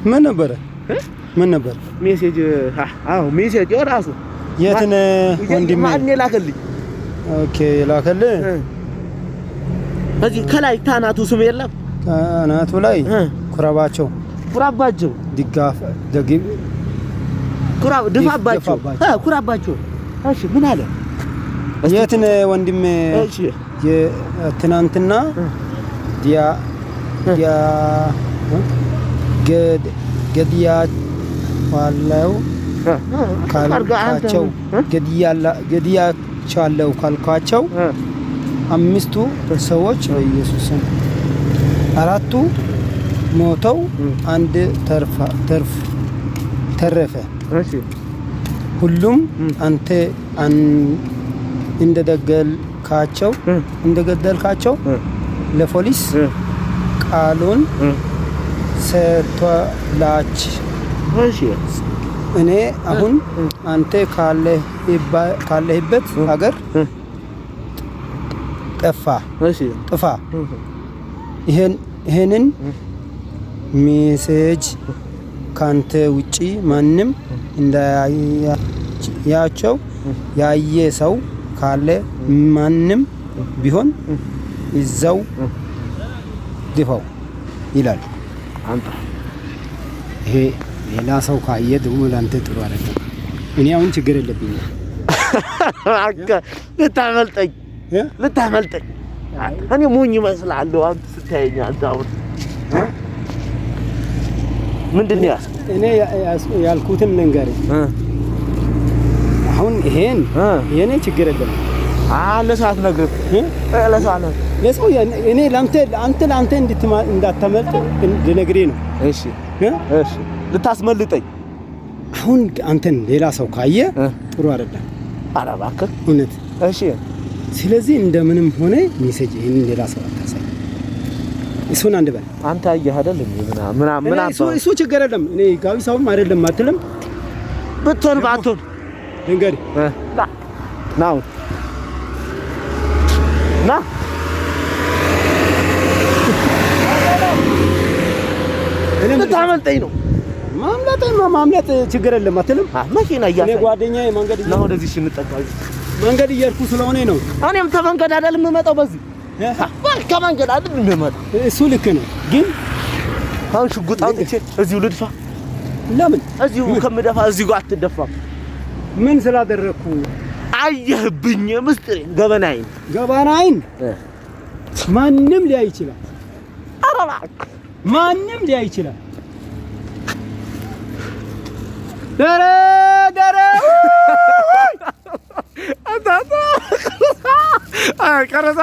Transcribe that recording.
ምን ነበር ሜሴጅ አዎ ሜሴጅ ራሱ የትን ወንድሜ ማን የላከልኝ ኦኬ ላከልህ እዚህ ከላይ ታናቱ ስም የለም ታናቱ ላይ ኩራባቸው ድጋፍ ደግብ ኩራባቸው እሺ ምን አለ የትን ወንድሜ እሺ የትናንትና ገድያ ዋለው ካልካቸው ገድያቻለው ካልካቸው አምስቱ ሰዎች በኢየሱስም አራቱ ሞተው አንድ ተረፈ እሺ ሁሉም አንተ እንደገደልካቸው ለፖሊስ ቃሉን ሰጥቷላች እሺ እኔ አሁን አንተ ካለህበት ሀገር ጥፋ ይሄንን ሜሴጅ ካንተ ውጪ ማንም እንዳያያቸው ያየ ሰው ካለ ማንም ቢሆን ይዘው ድፋው ይላል አንተ ይሄ ሌላ ሰው ካየ ደግሞ ላንተ ጥሩ አይደለም እኔ አሁን ችግር የለብኝም አካ ልታመልጠኝ እኔ ሞኝ መስላለሁ አንተ ስታየኝ አንተ አሁን ምንድነው እኔ ያልኩትን ልንገርህ አሁን ይሄን የኔ ችግር የለም ለሰዓት ነገር ለሰው እኔ ላንተ እንዳትመልጥ ልነግርህ ነው እሺ ልታስመልጠኝ አሁን አንተን ሌላ ሰው ካየ ጥሩ አይደለም ኧረ እባክህ እውነት እሺ ስለዚህ እንደምንም ሆነ ሜሴጅ ይሄን ሌላ ሰው አታሳይ እሱን አንድ በል አንተ አየህ አይደል ምን እሱ ችግር አይደለም እኔ ጋቢ ሰውም አይደለም አትልም ብትሆን እንግዲህ ናው ና ልታመልጠኝ ነው ማምለጥ ችግር የለም አትልም መኪና እኔ ጓደኛዬ መንገድ ነው ወደዚህ እንጠጣው መንገድ እየርኩ ስለሆነ ነው እኔም ተመንገድ አይደል የምመጣው በዚህ ከመንገድ አይደል የምመጣው እሱ ልክ ነው ግን አሁን ሽጉጥ አውጥቼ እዚሁ ልድፋ ለምን እዚሁ ከምደፋ እዚሁ ጋር አትደፋም ምን ስላደረኩ አየህብኝ ምስጥሬን ገበናይን ማንም ሊያይ ይችላል አራላክ ማንም ሊያይ ይችላል ደረ አታታ ቀረጻ